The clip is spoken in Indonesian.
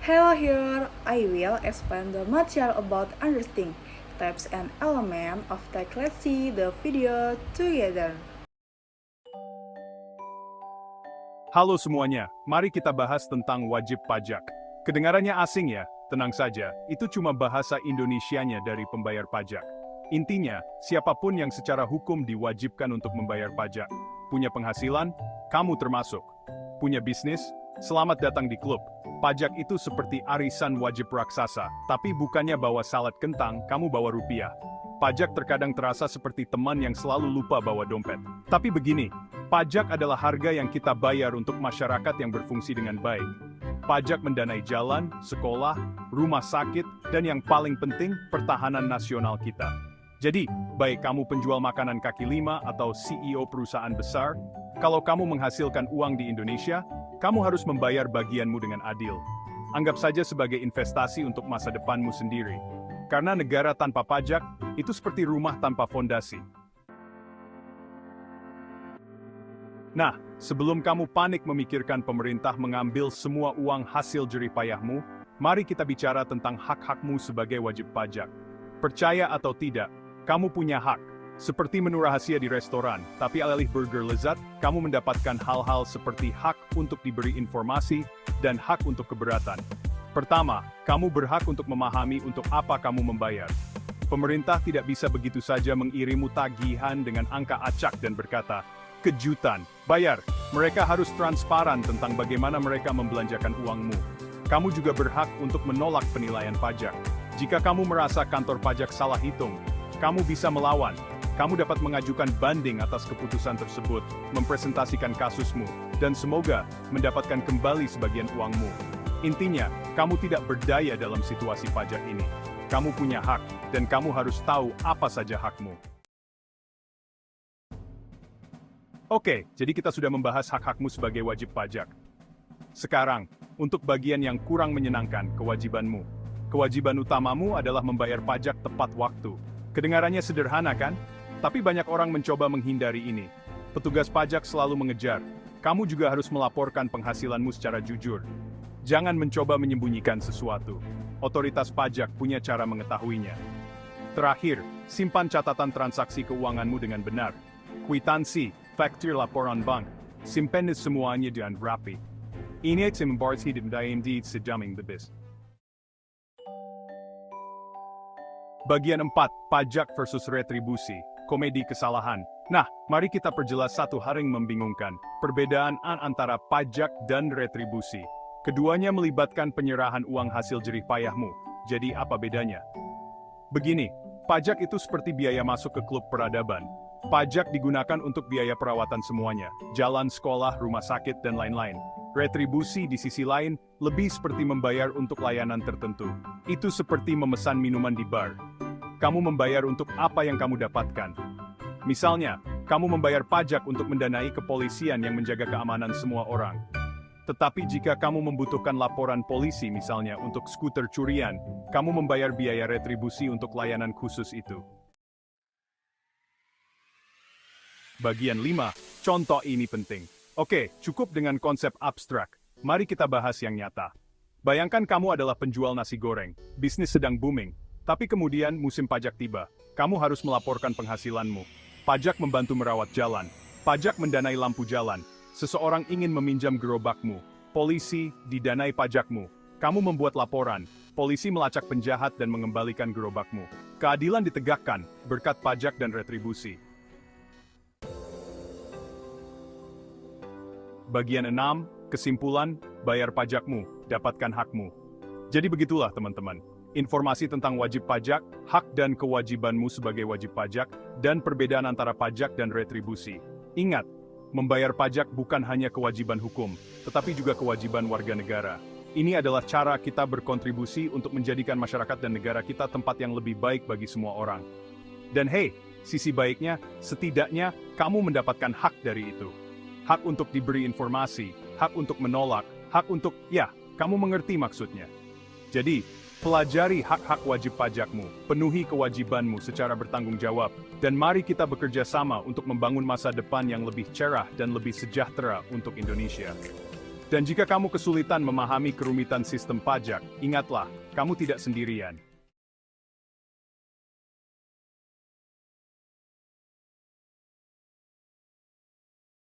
Hello here, I will explain the material about understanding types and elements of tax. Let's see the video together. Halo semuanya, mari kita bahas tentang wajib pajak. Kedengarannya asing ya? Tenang saja, itu cuma bahasa Indonesianya dari pembayar pajak. Intinya, siapapun yang secara hukum diwajibkan untuk membayar pajak. Punya penghasilan? Kamu termasuk. Punya bisnis? Selamat datang di klub. Pajak itu seperti arisan wajib raksasa, tapi bukannya bawa salad kentang, kamu bawa rupiah. Pajak terkadang terasa seperti teman yang selalu lupa bawa dompet. Tapi begini, pajak adalah harga yang kita bayar untuk masyarakat yang berfungsi dengan baik. Pajak mendanai jalan, sekolah, rumah sakit, dan yang paling penting, pertahanan nasional kita. Jadi, baik kamu penjual makanan kaki lima atau CEO perusahaan besar, kalau kamu menghasilkan uang di Indonesia, kamu harus membayar bagianmu dengan adil. Anggap saja sebagai investasi untuk masa depanmu sendiri. Karena negara tanpa pajak, itu seperti rumah tanpa fondasi. Nah, sebelum kamu panik memikirkan pemerintah mengambil semua uang hasil jerih payahmu, mari kita bicara tentang hak-hakmu sebagai wajib pajak. Percaya atau tidak, kamu punya hak. Seperti menu rahasia di restoran, tapi alih burger lezat, kamu mendapatkan hal-hal seperti hak untuk diberi informasi dan hak untuk keberatan. Pertama, kamu berhak untuk memahami untuk apa kamu membayar. Pemerintah tidak bisa begitu saja mengirimu tagihan dengan angka acak dan berkata, kejutan, bayar. Mereka harus transparan tentang bagaimana mereka membelanjakan uangmu. Kamu juga berhak untuk menolak penilaian pajak. Jika kamu merasa kantor pajak salah hitung, kamu bisa melawan. Kamu dapat mengajukan banding atas keputusan tersebut, mempresentasikan kasusmu, dan semoga mendapatkan kembali sebagian uangmu. Intinya, kamu tidak berdaya dalam situasi pajak ini. Kamu punya hak, dan kamu harus tahu apa saja hakmu. Oke, jadi kita sudah membahas hak-hakmu sebagai wajib pajak. Sekarang, untuk bagian yang kurang menyenangkan, kewajibanmu. Kewajiban utamamu adalah membayar pajak tepat waktu. Kedengarannya sederhana kan? Tapi banyak orang mencoba menghindari ini. Petugas pajak selalu mengejar. Kamu juga harus melaporkan penghasilanmu secara jujur. Jangan mencoba menyembunyikan sesuatu. Otoritas pajak punya cara mengetahuinya. Terakhir, simpan catatan transaksi keuanganmu dengan benar. Kwitansi, faktur laporan bank, simpan semuanya dengan rapi. Ini yang membuat hidup DIMD sedaming debis. Bagian 4, pajak versus retribusi. Komedi kesalahan. Nah, mari kita perjelas satu hal yang membingungkan, perbedaan antara pajak dan retribusi. Keduanya melibatkan penyerahan uang hasil jerih payahmu. Jadi apa bedanya? Begini, pajak itu seperti biaya masuk ke klub peradaban. Pajak digunakan untuk biaya perawatan semuanya, jalan, sekolah, rumah sakit, dan lain-lain. Retribusi di sisi lain, lebih seperti membayar untuk layanan tertentu. Itu seperti memesan minuman di bar. Kamu membayar untuk apa yang kamu dapatkan. Misalnya, kamu membayar pajak untuk mendanai kepolisian yang menjaga keamanan semua orang. Tetapi jika kamu membutuhkan laporan polisi misalnya untuk skuter curian, kamu membayar biaya retribusi untuk layanan khusus itu. Bagian 5, contoh ini penting. Oke, cukup dengan konsep abstrak. Mari kita bahas yang nyata. Bayangkan kamu adalah penjual nasi goreng, bisnis sedang booming. Tapi kemudian musim pajak tiba, kamu harus melaporkan penghasilanmu. Pajak membantu merawat jalan, pajak mendanai lampu jalan, seseorang ingin meminjam gerobakmu, polisi didanai pajakmu. Kamu membuat laporan, polisi melacak penjahat dan mengembalikan gerobakmu. Keadilan ditegakkan berkat pajak dan retribusi. Bagian 6, kesimpulan, bayar pajakmu, dapatkan hakmu. Jadi begitulah teman-teman. Informasi tentang wajib pajak, hak dan kewajibanmu sebagai wajib pajak, dan perbedaan antara pajak dan retribusi. Ingat, membayar pajak bukan hanya kewajiban hukum, tetapi juga kewajiban warga negara. Ini adalah cara kita berkontribusi untuk menjadikan masyarakat dan negara kita tempat yang lebih baik bagi semua orang. Dan hey, sisi baiknya, setidaknya kamu mendapatkan hak dari itu. Hak untuk diberi informasi, hak untuk menolak, hak untuk, ya, kamu mengerti maksudnya. Jadi, pelajari hak-hak wajib pajakmu, penuhi kewajibanmu secara bertanggung jawab, dan mari kita bekerja sama untuk membangun masa depan yang lebih cerah dan lebih sejahtera untuk Indonesia. Dan jika kamu kesulitan memahami kerumitan sistem pajak, ingatlah, kamu tidak sendirian.